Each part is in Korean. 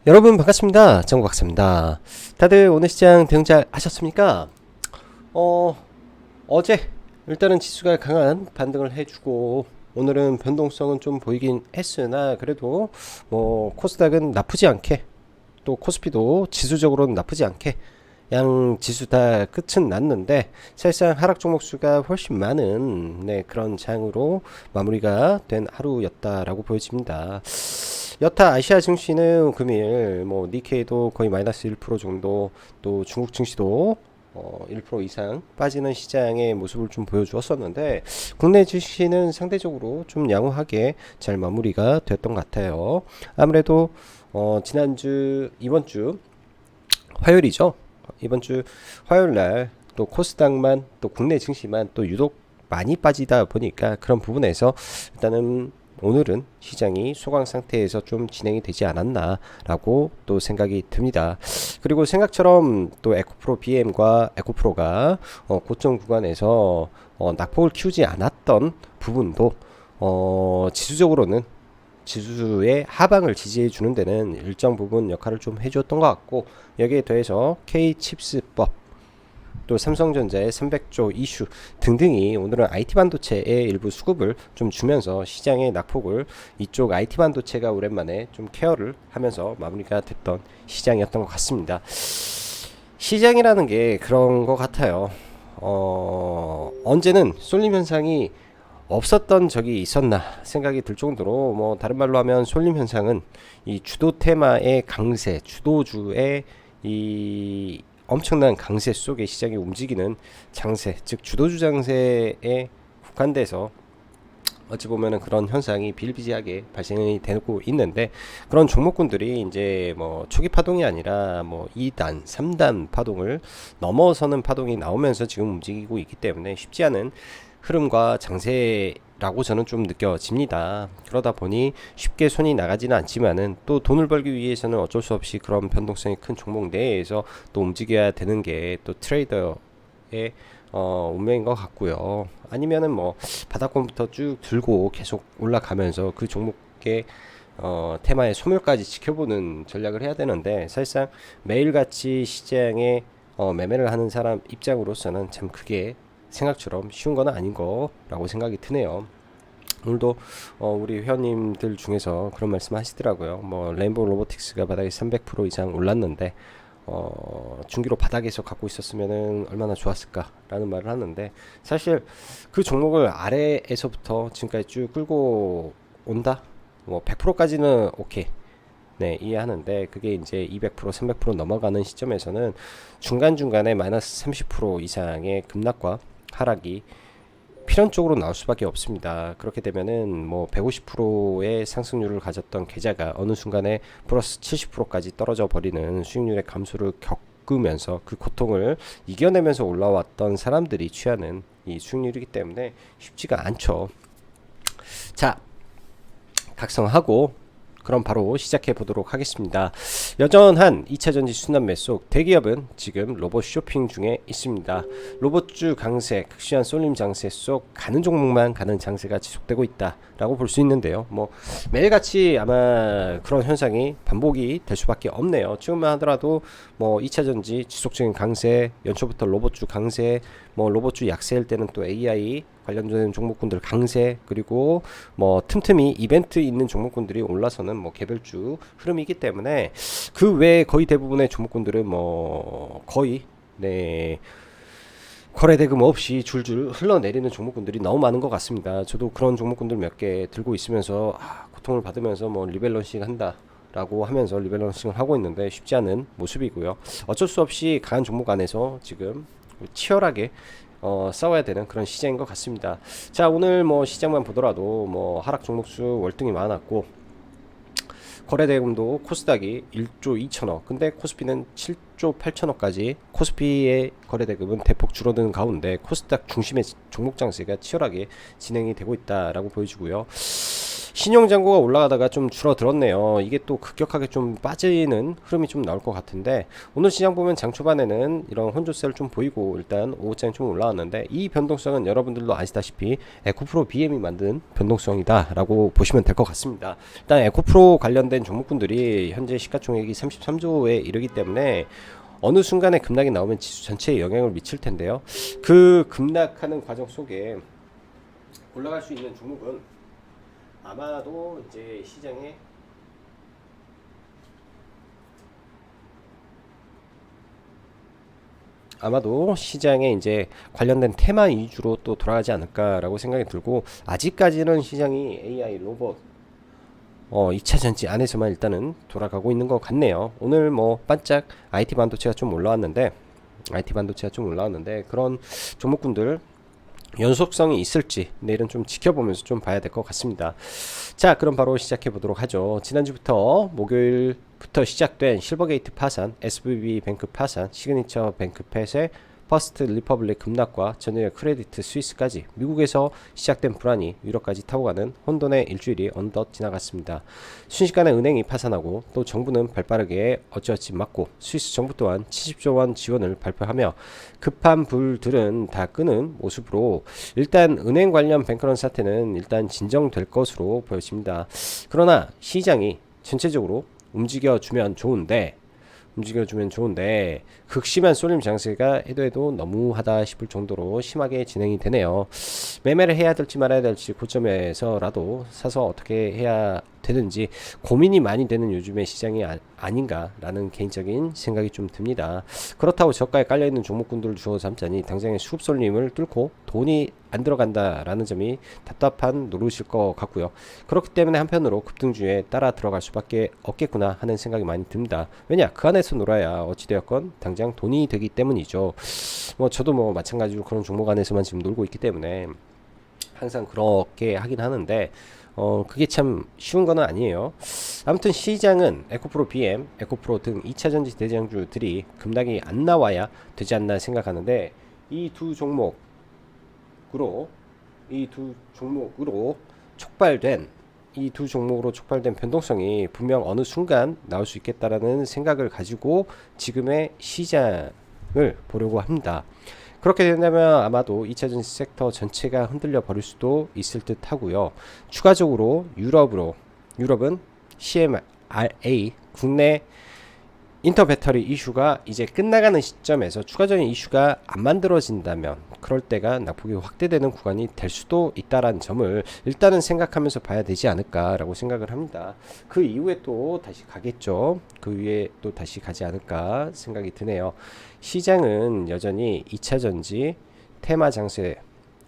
여러분 반갑습니다. 정박사입니다. 다들 오늘 시장 대응 잘 하셨습니까? 어제 일단은 지수가 강한 반등을 해주고 오늘은 변동성은 좀 보이긴 했으나 그래도 뭐 코스닥은 나쁘지 않게 또 코스피도 지수적으로는 나쁘지 않게 양 지수 다 끝은 났는데 사실상 하락 종목 수가 훨씬 많은 그런 장으로 마무리가 된 하루였다라고 보여집니다. 여타 아시아 증시는 금일 뭐 니케이도 거의 마이너스 1% 정도, 또 중국 증시도 1% 이상 빠지는 시장의 모습을 좀 보여주었었는데 국내 증시는 상대적으로 좀 양호하게 잘 마무리가 됐던 것 같아요. 아무래도 지난주 이번 주 화요일이죠. 이번 주 화요일 날 또 코스닥만 또 국내 증시만 또 유독 많이 빠지다 보니까 그런 부분에서 일단은 오늘은 시장이 소강 상태에서 좀 진행이 되지 않았나라고 또 생각이 듭니다. 그리고 생각처럼 또 에코프로 BM과 에코프로가 고점 구간에서 낙폭을 키우지 않았던 부분도 지수적으로는 지수의 하방을 지지해 주는 데는 일정 부분 역할을 좀 해주었던 것 같고, 여기에 더해서 K칩스법 또 삼성전자의 300조 이슈 등등이 오늘은 IT 반도체의 일부 수급을 좀 주면서 시장의 낙폭을 이쪽 IT 반도체가 오랜만에 좀 케어를 하면서 마무리가 됐던 시장이었던 것 같습니다. 시장이라는 게 그런 것 같아요. 언제는 쏠림 현상이 없었던 적이 있었나 생각이 들 정도로, 뭐 다른 말로 하면 쏠림 현상은 이 주도 테마의 강세, 주도주의 이 엄청난 강세 속에 시장이 움직이는 장세, 즉 주도주 장세에 국한돼서 어찌 보면은 그런 현상이 비일비재하게 발생이 되고 있는데, 그런 종목군들이 이제 뭐 초기 파동이 아니라 뭐 2단, 3단 파동을 넘어서는 파동이 나오면서 지금 움직이고 있기 때문에 쉽지 않은 흐름과 장세라고 저는 좀 느껴집니다. 그러다 보니 쉽게 손이 나가지는 않지만은 또 돈을 벌기 위해서는 어쩔 수 없이 그런 변동성이 큰 종목 내에서 또 움직여야 되는 게 또 트레이더의 운명인 것 같고요. 아니면은 뭐 바닥권부터 쭉 들고 계속 올라가면서 그 종목의 테마의 소멸까지 지켜보는 전략을 해야 되는데, 사실상 매일같이 시장에 매매를 하는 사람 입장으로서는 참 그게 생각처럼 쉬운 건 아닌 거라고 생각이 드네요. 오늘도 우리 회원님들 중에서 그런 말씀 하시더라고요. 뭐 레인보우 로보틱스가 바닥에 300% 이상 올랐는데 중기로 바닥에서 갖고 있었으면은 얼마나 좋았을까라는 말을 하는데, 사실 그 종목을 아래에서부터 지금까지 쭉 끌고 온다? 뭐 100%까지는 오케이. 네, 이해하는데 그게 이제 200%, 300% 넘어가는 시점에서는 중간중간에 마이너스 30% 이상의 급락과 하락이 필연적으로 나올 수밖에 없습니다. 그렇게 되면은 뭐 150%의 상승률을 가졌던 계좌가 어느 순간에 플러스 70%까지 떨어져 버리는 수익률의 감소를 겪으면서 그 고통을 이겨내면서 올라왔던 사람들이 취하는 이 수익률이기 때문에 쉽지가 않죠. 자, 각성하고 그럼 바로 시작해 보도록 하겠습니다. 여전한 2차전지 순환 매속, 대기업은 지금 로봇 쇼핑 중에 있습니다. 로봇주 강세, 극심한 쏠림 장세 속 가는 종목만 가는 장세가 지속되고 있다라고 볼 수 있는데요. 뭐 매일같이 아마 그런 현상이 반복이 될 수밖에 없네요. 지금만 하더라도 뭐 2차전지 지속적인 강세, 연초부터 로봇주 강세, 뭐 로봇주 약세일 때는 또 AI 관련된 종목군들 강세, 그리고 뭐 틈틈이 이벤트 있는 종목군들이 올라서는 뭐 개별주 흐름이기 때문에 그 외에 거의 대부분의 종목군들은 뭐 거의 거래대금 없이 줄줄 흘러내리는 종목군들이 너무 많은 것 같습니다. 저도 그런 종목군들 몇 개 들고 있으면서 고통을 받으면서 뭐 리밸런싱 한다 라고 하면서 리밸런싱을 하고 있는데 쉽지 않은 모습이고요. 어쩔 수 없이 강한 종목 안에서 지금 치열하게 싸워야 되는 그런 시장인 것 같습니다. 자, 오늘 뭐 시장만 보더라도 뭐 하락 종목수 월등히 많았고, 거래대금도 코스닥이 1조 2천억, 근데 코스피는 7조 8천억까지 코스피의 거래대금은 대폭 줄어드는 가운데 코스닥 중심의 종목 장세가 치열하게 진행이 되고 있다라고 보여주고요. 신용잔고가 올라가다가 좀 줄어들었네요. 이게 또 급격하게 좀 빠지는 흐름이 좀 나올 것 같은데, 오늘 시장 보면 장 초반에는 이런 혼조세를 좀 보이고 일단 오후장이 좀 올라왔는데, 이 변동성은 여러분들도 아시다시피 에코프로 BM이 만든 변동성이다 라고 보시면 될 것 같습니다. 일단 에코프로 관련된 종목군들이 현재 시가총액이 33조에 이르기 때문에 어느 순간에 급락이 나오면 지수 전체에 영향을 미칠 텐데요. 그 급락하는 과정 속에 올라갈 수 있는 종목은 아마도 이제 시장에 이제 관련된 테마 위주로 또 돌아가지 않을까라고 생각이 들고, 아직까지는 시장이 AI 로봇 2차 전지 안에서만 일단은 돌아가고 있는 것 같네요. 오늘 뭐 반짝 IT 반도체가 좀 올라왔는데 그런 종목군들 연속성이 있을지 내일은 좀 지켜보면서 좀 봐야 될 것 같습니다. 자, 그럼 바로 시작해 보도록 하죠. 지난주부터 목요일부터 시작된 실버게이트 파산, SVB 뱅크 파산, 시그니처 뱅크 폐쇄, 퍼스트 리퍼블릭 급락과 전일 크레디트 스위스까지 미국에서 시작된 불안이 유럽까지 타고 가는 혼돈의 일주일이 어느덧 지나갔습니다. 순식간에 은행이 파산하고 또 정부는 발빠르게 어찌어찌 막고 스위스 정부 또한 70조 원 지원을 발표하며 급한 불들은 다 끄는 모습으로 일단 은행 관련 뱅크런 사태는 일단 진정될 것으로 보여집니다. 그러나 시장이 전체적으로 움직여주면 좋은데 극심한 쏠림 장세가 해도 너무하다 싶을 정도로 심하게 진행이 되네요. 매매를 해야 될지 말아야 될지 고점에서라도 사서 어떻게 해야 되는지 고민이 많이 되는 요즘의 시장이 아닌가라는 개인적인 생각이 좀 듭니다. 그렇다고 저가에 깔려있는 종목군들을 주워 담자니 당장의 수급 쏠림을 뚫고 돈이 안 들어간다라는 점이 답답한 노릇일 것 같고요. 그렇기 때문에 한편으로 급등주에 따라 들어갈 수밖에 없겠구나 하는 생각이 많이 듭니다. 왜냐, 그 안에서 놀아야 어찌되었건 당장 돈이 되기 때문이죠. 저도 마찬가지로 그런 종목 안에서만 지금 놀고 있기 때문에 항상 그렇게 하긴 하는데 그게 참 쉬운 거는 아니에요. 아무튼 시장은 에코프로 BM, 에코프로 등 2차전지 대장주들이 급락이 안 나와야 되지 않나 생각하는데, 이 두 종목으로 촉발된 변동성이 분명 어느 순간 나올 수 있겠다라는 생각을 가지고 지금의 시장을 보려고 합니다. 그렇게 된다면 아마도 2차전지 섹터 전체가 흔들려 버릴 수도 있을 듯 하고요. 추가적으로 유럽은 CMRA 국내 인터배터리 이슈가 이제 끝나가는 시점에서 추가적인 이슈가 안 만들어진다면 그럴 때가 낙폭이 확대되는 구간이 될 수도 있다라는 점을 일단은 생각하면서 봐야 되지 않을까라고 생각을 합니다. 그 이후에 또 다시 가겠죠. 그 위에 또 다시 가지 않을까 생각이 드네요. 시장은 여전히 2차전지 테마 장세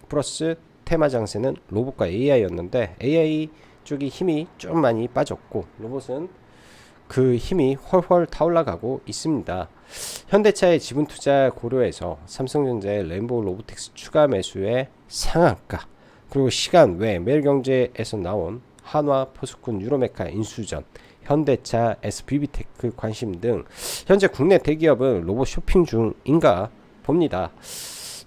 플러스 테마 장세는 로봇과 AI였는데, AI 쪽이 힘이 좀 많이 빠졌고 로봇은 그 힘이 훨훨 타올라가고 있습니다. 현대차의 지분 투자 고려해서 삼성전자의 램보 로보틱스 추가 매수의 상한가, 그리고 시간 외 매일경제에서 나온 한화, 포스콘, 유로메카 인수전, 현대차, SBB테크 관심 등 현재 국내 대기업은 로봇 쇼핑 중인가 봅니다.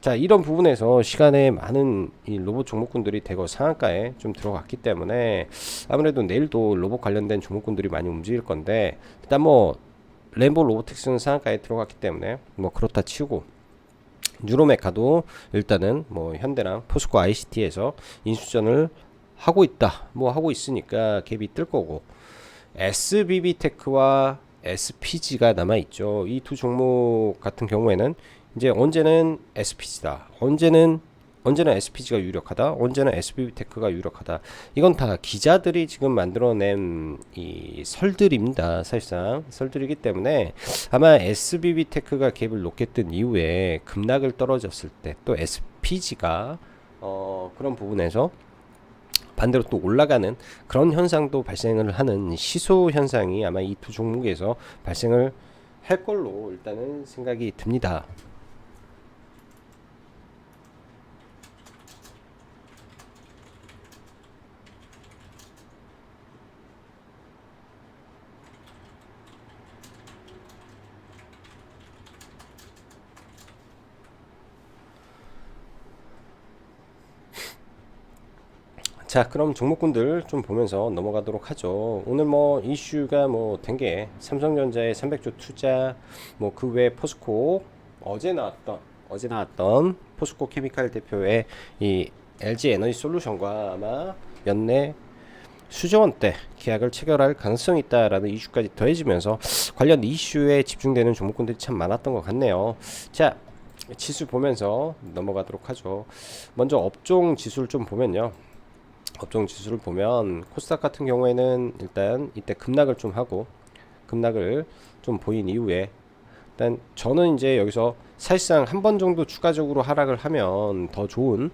자, 이런 부분에서 시간에 많은 이 로봇 종목군들이 대거 상한가에 좀 들어갔기 때문에 아무래도 내일도 로봇 관련된 종목군들이 많이 움직일 건데, 일단 램보 로보틱스는 상한가에 들어갔기 때문에 그렇다 치고, 뉴로메카도 일단은 현대랑 포스코 ICT에서 인수전을 하고 있으니까 갭이 뜰 거고, SBB테크와 SPG가 남아있죠. 이 두 종목 같은 경우에는 이제 언제는 SPG다, 언제는 SPG가 유력하다, 언제는 SBB테크가 유력하다. 이건 다 기자들이 지금 만들어낸 이 설들입니다. 사실상 설들이기 때문에 아마 SBB테크가 갭을 높게 뜬 이후에 급락을 떨어졌을 때 또 SPG가 그런 부분에서 반대로 또 올라가는 그런 현상도 발생을 하는 시소 현상이 아마 이 두 종목에서 발생을 할 걸로 일단은 생각이 듭니다. 자, 그럼 종목군들 좀 보면서 넘어가도록 하죠. 오늘 뭐 이슈가 뭐 된 게 삼성전자의 300조 투자, 뭐 그 외 포스코 어제 나왔던 포스코 케미칼 대표의 이 LG 에너지 솔루션과 아마 연내 수조원대 계약을 체결할 가능성이 있다라는 이슈까지 더해지면서 관련 이슈에 집중되는 종목군들이 참 많았던 것 같네요. 자, 지수 보면서 넘어가도록 하죠. 먼저 업종 지수를 좀 보면요. 업종 지수를 보면 코스닥 같은 경우에는 일단 이때 급락을 좀 하고 급락을 좀 보인 이후에 일단 저는 이제 여기서 사실상 한 번 정도 추가적으로 하락을 하면 더 좋은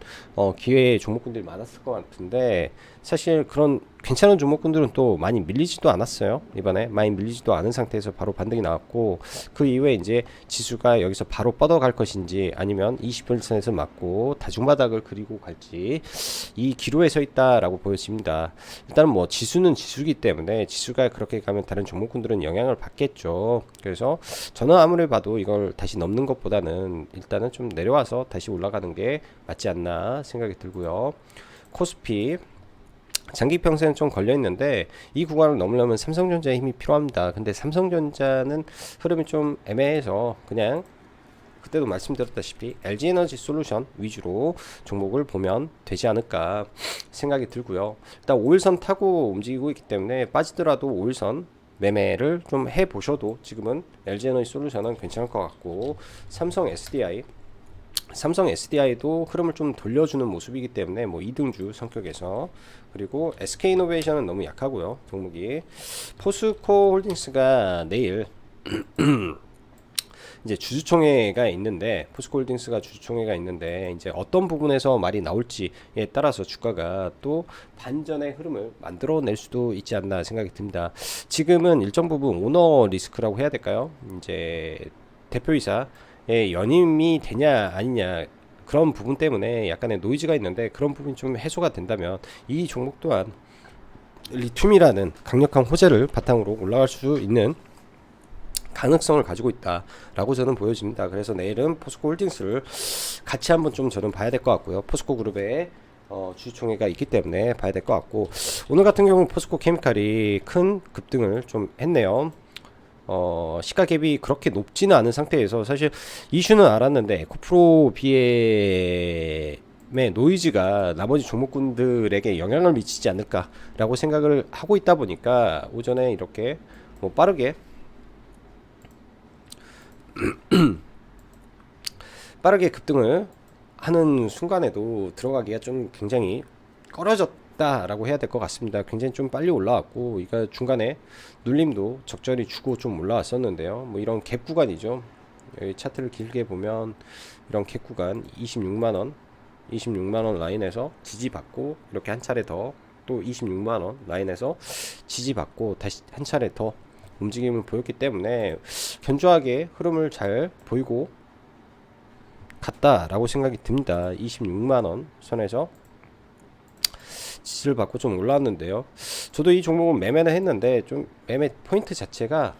기회의 종목군들이 많았을 것 같은데 사실 그런 괜찮은 종목군들은 또 많이 밀리지도 않았어요. 이번에 많이 밀리지도 않은 상태에서 바로 반등이 나왔고 그 이후에 이제 지수가 여기서 바로 뻗어갈 것인지 아니면 20%선에서 맞고 다중바닥을 그리고 갈지 이 기로에 서 있다라고 보여집니다. 일단은 뭐 지수는 지수기 때문에 지수가 그렇게 가면 다른 종목군들은 영향을 받겠죠. 그래서 저는 아무리 봐도 이걸 다시 넘는 것보다는 일단은 좀 내려와서 다시 올라가는 게 맞지 않나 생각이 들고요. 코스피 장기평세는 좀 걸려있는데 이 구간을 넘으려면 삼성전자의 힘이 필요합니다. 근데 삼성전자는 흐름이 좀 애매해서 그냥 그때도 말씀드렸다시피 LG에너지 솔루션 위주로 종목을 보면 되지 않을까 생각이 들고요. 일단 5일선 타고 움직이고 있기 때문에 빠지더라도 5일선 매매를 좀 해보셔도 지금은 LG에너지 솔루션은 괜찮을 것 같고 삼성 SDI도 흐름을 좀 돌려주는 모습이기 때문에 뭐 2등주 성격에서 그리고 SK이노베이션은 너무 약하고요. 종목이 포스코 홀딩스가 내일 이제 주주총회가 있는데 포스코홀딩스가 주주총회가 있는데 이제 어떤 부분에서 말이 나올지에 따라서 주가가 또 반전의 흐름을 만들어낼 수도 있지 않나 생각이 듭니다. 지금은 일정 부분 오너 리스크라고 해야 될까요? 이제 대표이사의 연임이 되냐 아니냐 그런 부분 때문에 약간의 노이즈가 있는데 그런 부분이 좀 해소가 된다면 이 종목 또한 리튬이라는 강력한 호재를 바탕으로 올라갈 수 있는 가능성을 가지고 있다라고 저는 보여집니다. 그래서 내일은 포스코홀딩스를 같이 한번 좀 저는 봐야 될 것 같고요. 포스코 그룹의 주주총회가 있기 때문에 봐야 될 것 같고 오늘 같은 경우는 포스코 케미칼이 큰 급등을 좀 했네요. 시가 갭이 그렇게 높지는 않은 상태에서 사실 이슈는 알았는데 에코프로 BM의 노이즈가 나머지 종목군들에게 영향을 미치지 않을까라고 생각을 하고 있다 보니까 오전에 이렇게 뭐 빠르게 급등을 하는 순간에도 들어가기가 좀 굉장히 꺼려졌다라고 해야 될 것 같습니다. 굉장히 좀 빨리 올라왔고 이거 중간에 눌림도 적절히 주고 좀 올라왔었는데요. 뭐 이런 갭 구간이죠. 여기 차트를 길게 보면 이런 갭 구간 26만원 라인에서 지지받고 이렇게 한 차례 더 또 26만원 라인에서 지지받고 다시 한 차례 더 움직임을 보였기 때문에 견조하게 흐름을 잘 보이고 갔다라고 생각이 듭니다. 26만원 선에서 지지를 받고 좀 올라왔는데요. 저도 이 종목은 매매는 했는데 좀 매매 포인트 자체가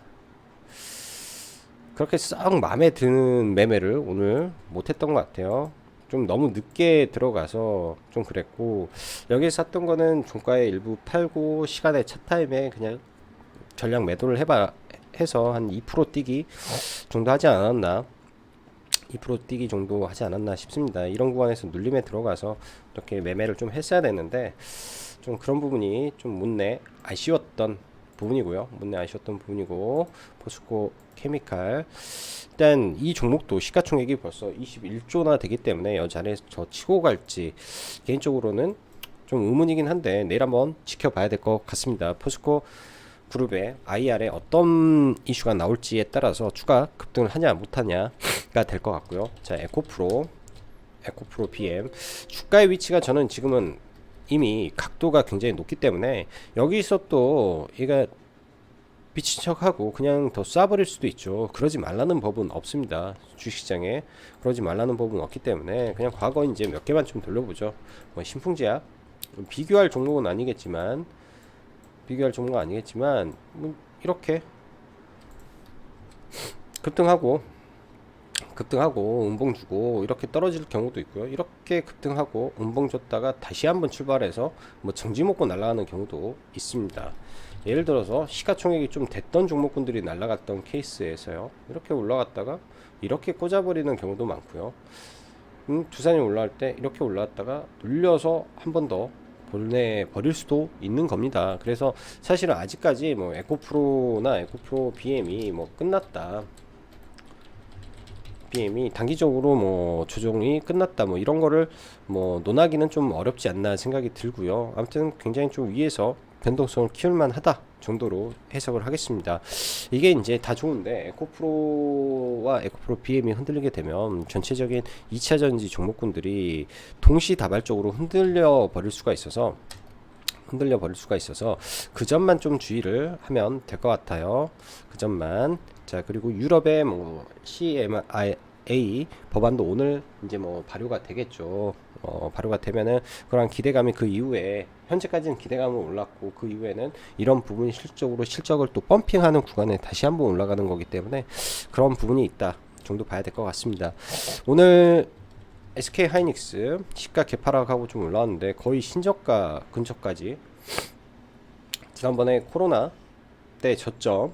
그렇게 썩 마음에 드는 매매를 오늘 못했던 것 같아요. 좀 너무 늦게 들어가서 좀 그랬고 여기서 샀던 거는 종가에 일부 팔고 시간에 차 타임에 그냥 전량 매도를 해서 한 2% 뛰기 정도 하지 않았나 2% 뛰기 정도 하지 않았나 싶습니다. 이런 구간에서 눌림에 들어가서 이렇게 매매를 좀 했어야 되는데 좀 그런 부분이 좀 못내 아쉬웠던 부분이고 포스코 케미칼 일단 이 종목도 시가총액이 벌써 21조나 되기 때문에 이 자리에서 저 치고 갈지 개인적으로는 좀 의문이긴 한데 내일 한번 지켜봐야 될 것 같습니다. 포스코 그룹의 IR에 어떤 이슈가 나올지에 따라서 추가 급등을 하냐 못하냐가 될 것 같고요. 자, 에코프로 BM 주가의 위치가 저는 지금은 이미 각도가 굉장히 높기 때문에 여기서 또 얘가 미친 척하고 그냥 더 쏴버릴 수도 있죠. 그러지 말라는 법은 없습니다. 주식시장에 그러지 말라는 법은 없기 때문에 그냥 과거 이제 몇 개만 좀 돌려보죠. 뭐 신풍제약 비교할 종목은 아니겠지만 뭐 이렇게 급등하고 급등하고 음봉 주고 이렇게 떨어질 경우도 있고요. 이렇게 급등하고 음봉 줬다가 다시 한번 출발해서 뭐 정지 먹고 날아가는 경우도 있습니다. 예를 들어서 시가총액이 좀 됐던 종목군들이 날아갔던 케이스에서요, 이렇게 올라갔다가 이렇게 꽂아버리는 경우도 많고요. 두산이 올라갈 때 이렇게 올라왔다가 눌려서 한 번 더 보내버릴 수도 있는 겁니다. 그래서 사실은 아직까지 뭐 에코프로나 에코프로 BM이 뭐 끝났다, BM이 단기적으로 뭐 조정이 끝났다, 뭐 이런 거를 뭐 논하기는 좀 어렵지 않나 생각이 들고요. 아무튼 굉장히 좀 위에서 변동성을 키울만 하다 정도로 해석을 하겠습니다. 이게 이제 다 좋은데 에코프로와 에코프로 BM이 흔들리게 되면 전체적인 2차전지 종목군들이 동시다발적으로 흔들려 버릴 수가 있어서 그 점만 좀 주의를 하면 될 것 같아요. 그 점만. 자, 그리고 유럽의 뭐 CMA 법안도 오늘 이제 뭐 발효가 되겠죠. 발효가 되면은 그런 기대감이 그 이후에, 현재까지는 기대감은 올랐고 그 이후에는 이런 부분이 실적을 또 펌핑하는 구간에 다시 한번 올라가는 거기 때문에 그런 부분이 있다 정도 봐야 될 것 같습니다. 오늘 SK 하이닉스 시가 개파락하고 좀 올라왔는데 거의 신저가 근처까지, 지난번에 코로나 때 저점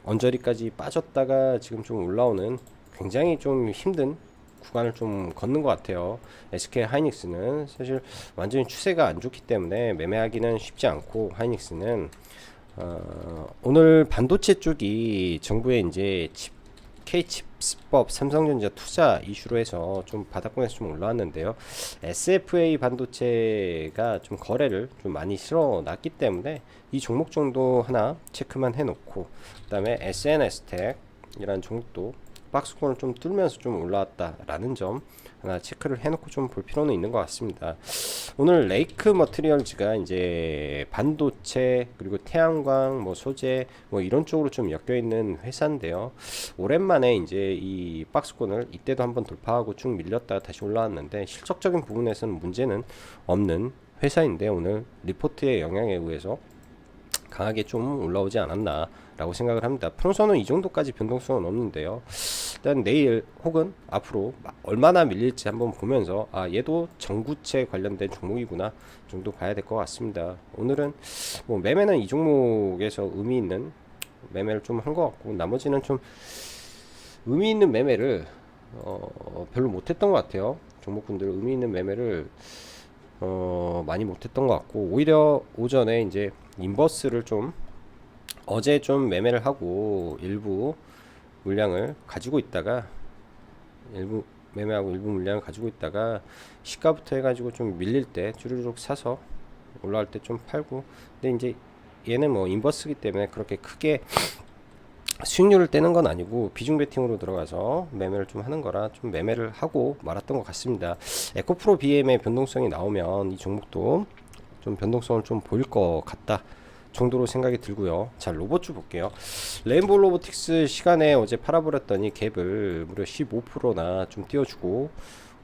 언저리까지 빠졌다가 지금 좀 올라오는 굉장히 좀 힘든 구간을 좀 걷는 것 같아요. SK 하이닉스는 사실 완전히 추세가 안 좋기 때문에 매매하기는 쉽지 않고, 하이닉스는 오늘 반도체 쪽이 정부의 이제 K칩스법 삼성전자 투자 이슈로 해서 좀 바닥권에서 좀 올라왔는데요. SFA 반도체가 좀 거래를 좀 많이 실어놨기 때문에 이 종목 정도 하나 체크만 해놓고, 그 다음에 SNS텍이라는 종목도 박스권을 좀 뚫면서 좀 올라왔다라는 점 하나 체크를 해놓고 좀 볼 필요는 있는 것 같습니다. 오늘 레이크 머티리얼즈가 이제 반도체 그리고 태양광 뭐 소재 뭐 이런 쪽으로 좀 엮여 있는 회사인데요. 오랜만에 이제 이 박스권을 이때도 한번 돌파하고 쭉 밀렸다가 다시 올라왔는데 실적적인 부분에서는 문제는 없는 회사인데 오늘 리포트의 영향에 의해서 강하게 좀 올라오지 않았나 라고 생각을 합니다. 평소는 이 정도까지 변동성은 없는데요. 일단 내일 혹은 앞으로 얼마나 밀릴지 한번 보면서 얘도 전구체 관련된 종목이구나 정도 봐야 될 것 같습니다. 오늘은 뭐 매매는 이 종목에서 의미 있는 매매를 좀 한 것 같고, 나머지는 좀 의미 있는 매매를 별로 못했던 것 같아요. 종목군들 의미 있는 매매를 많이 못했던 것 같고, 오히려 오전에 이제 인버스를 좀 어제 좀 매매를 하고 일부 물량을 가지고 있다가 일부 물량을 가지고 있다가 시가부터 해가지고 좀 밀릴 때 주르륵 사서 올라갈 때 좀 팔고, 근데 이제 얘는 뭐 인버스기 때문에 그렇게 크게 수익률을 떼는 건 아니고 비중 베팅으로 들어가서 매매를 좀 하는 거라 좀 매매를 하고 말았던 것 같습니다. 에코프로 BM의 변동성이 나오면 이 종목도 좀 변동성을 좀 보일 것 같다 정도로 생각이 들고요. 자, 로봇주 볼게요. 레인보우 로보틱스 시간에 어제 팔아버렸더니 갭을 무려 15%나 좀 띄워주고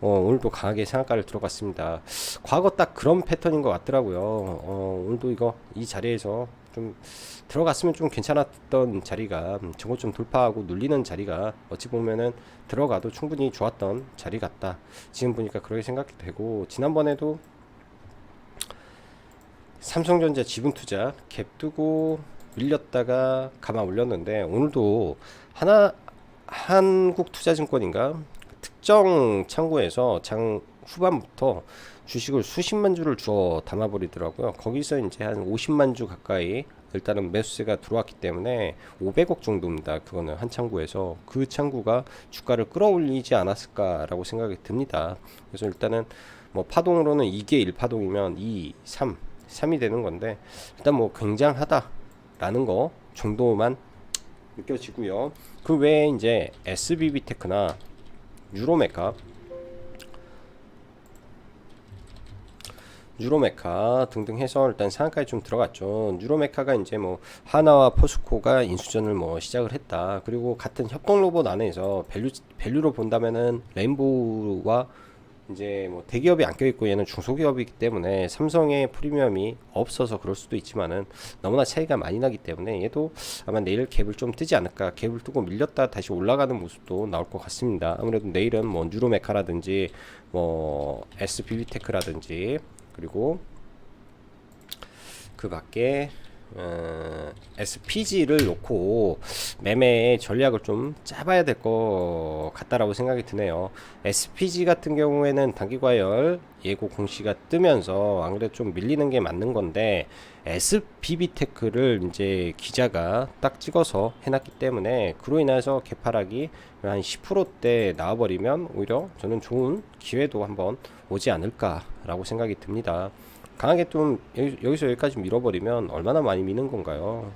오늘도 강하게 상한가를 들어갔습니다. 과거 딱 그런 패턴인 것 같더라고요. 오늘도 이 자리에서 좀 들어갔으면 좀 괜찮았던 자리가 저거 좀 돌파하고 눌리는 자리가 어찌 보면은 들어가도 충분히 좋았던 자리 같다. 지금 보니까 그렇게 생각이 되고, 지난번에도 삼성전자 지분투자 갭 두고 밀렸다가 감아 올렸는데, 오늘도 한국투자증권인가 특정 창구에서 장 후반부터 주식을 수십만 주를 주어 담아버리더라고요. 거기서 이제 한 50만 주 가까이 일단은 매수세가 들어왔기 때문에 500억 정도입니다. 그거는 한 창구에서 그 창구가 주가를 끌어올리지 않았을까라고 생각이 듭니다. 그래서 일단은 뭐 파동으로는 이게 1파동이면 2, 3이 되는 건데, 일단 뭐 굉장하다라는 거 정도만 느껴지고요. 그 외에 이제 SBB테크나 뉴로메카 등등 해서 일단 상한가에 좀 들어갔죠. 뉴로메카가 이제 뭐 하나와 포스코가 인수전을 뭐 시작을 했다. 그리고 같은 협동 로봇 안에서 밸류로 본다면은 레인보우와 이제 뭐 대기업이 안 껴있고 얘는 중소기업이기 때문에 삼성의 프리미엄이 없어서 그럴 수도 있지만은 너무나 차이가 많이 나기 때문에 얘도 아마 내일 갭을 좀 뜨지 않을까. 갭을 뜨고 밀렸다 다시 올라가는 모습도 나올 것 같습니다. 아무래도 내일은 뭐 뉴로메카라든지 뭐 SBB테크라든지 그리고 그 밖에 SPG를 놓고 매매 전략을 좀 짜봐야 될 것 같다라고 생각이 드네요. SPG 같은 경우에는 단기과열 예고 공시가 뜨면서 안 그래도 좀 밀리는 게 맞는 건데 SBB테크를 이제 기자가 딱 찍어서 해놨기 때문에 그로 인해서 개파락이 한 10%대 나와버리면 오히려 저는 좋은 기회도 한번 오지 않을까라고 생각이 듭니다. 강하게 좀 여기서 여기까지 밀어버리면 얼마나 많이 미는 건가요?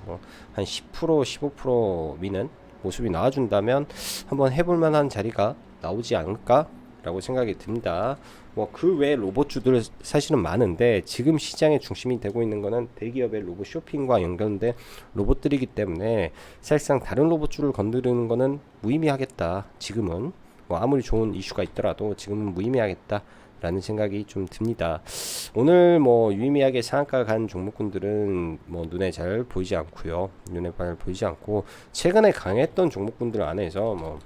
한 10%, 15% 미는 모습이 나와준다면 한번 해볼 만한 자리가 나오지 않을까라고 생각이 듭니다. 뭐 그 외 로봇주들 사실은 많은데 지금 시장의 중심이 되고 있는 거는 대기업의 로봇 쇼핑과 연결된 로봇들이기 때문에 사실상 다른 로봇주를 건드리는 거는 무의미하겠다. 지금은 뭐 아무리 좋은 이슈가 있더라도 지금은 무의미하겠다. 라는 생각이 좀 듭니다. 오늘 뭐 유의미하게 상한가 간 종목군들은 뭐 눈에 잘 보이지 않고요. 눈에 잘 보이지 않고 최근에 강했던 종목군들 안에서 뭐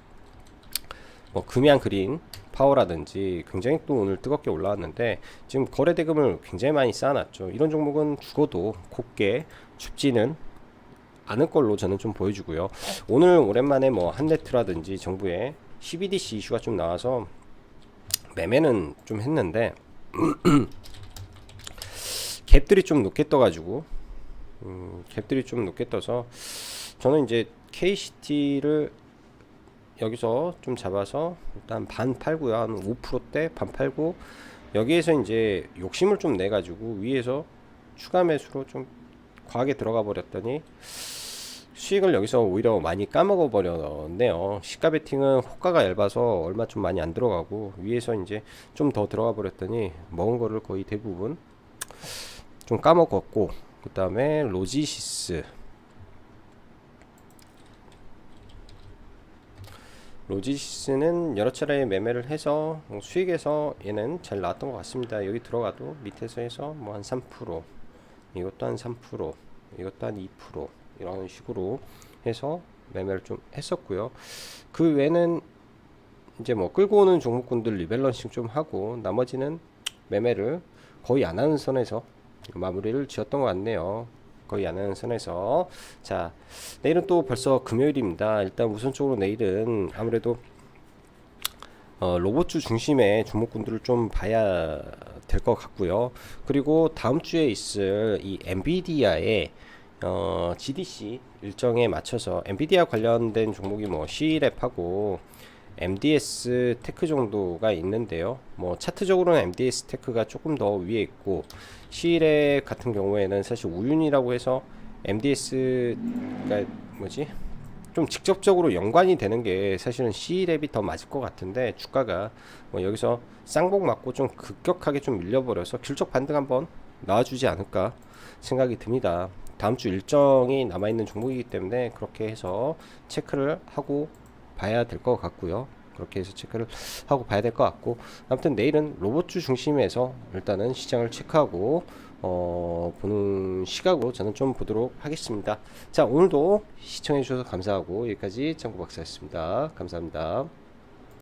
금양 그린 파워라든지 굉장히 또 오늘 뜨겁게 올라왔는데 지금 거래 대금을 굉장히 많이 쌓아놨죠. 이런 종목은 죽어도 곱게 춥지는 않을 걸로 저는 좀 보여주고요. 오늘 오랜만에 뭐 한네트라든지 정부의 CBDC 이슈가 좀 나와서 매매는 좀 했는데 갭들이 좀 높게 떠가지고 갭들이 좀 높게 떠서 저는 이제 KCT를 여기서 좀 잡아서 일단 반 팔고요. 한 5%대 반 팔고 여기에서 이제 욕심을 좀 내가지고 위에서 추가 매수로 좀 과하게 들어가 버렸더니 수익을 여기서 오히려 많이 까먹어 버렸네요. 시가 베팅은 호가가 얇아서 얼마 좀 많이 안 들어가고 위에서 이제 좀 더 들어가 버렸더니 먹은 거를 거의 대부분 좀 까먹었고 그 다음에 로지시스는 여러 차례 매매를 해서 수익에서 얘는 잘 나왔던 것 같습니다. 여기 들어가도 밑에서 해서 뭐 한 3%, 이것도 한 3%, 이것도 한 2% 이런 식으로 해서 매매를 좀 했었고요. 그 외에는 이제 뭐 끌고 오는 종목군들 리밸런싱 좀 하고 나머지는 매매를 거의 안 하는 선에서 마무리를 지었던 것 같네요. 거의 안 하는 선에서. 자, 내일은 또 벌써 금요일입니다. 일단 우선적으로 내일은 아무래도 로봇주 중심의 종목군들을 좀 봐야 될 것 같고요. 그리고 다음 주에 있을 이 엔비디아의 GDC 일정에 맞춰서 엔비디아 관련된 종목이 뭐 C랩하고 MDS 테크 정도가 있는데요. 뭐 차트적으로는 MDS 테크가 조금 더 위에 있고 C랩 같은 경우에는 사실 우윤이라고 해서 MDS가 뭐지? 좀 직접적으로 연관이 되는 게 사실은 C랩이 더 맞을 것 같은데 주가가 뭐 여기서 쌍복 맞고 좀 급격하게 좀 밀려버려서 귤적 반등 한번 나와주지 않을까 생각이 듭니다. 다음 주 일정이 남아있는 종목이기 때문에 그렇게 해서 체크를 하고 봐야 될 것 같고요. 그렇게 해서 체크를 하고 봐야 될 것 같고 아무튼 내일은 로봇주 중심에서 일단은 시장을 체크하고 보는 시각으로 저는 좀 보도록 하겠습니다. 자, 오늘도 시청해 주셔서 감사하고 여기까지 장구박사였습니다. 감사합니다.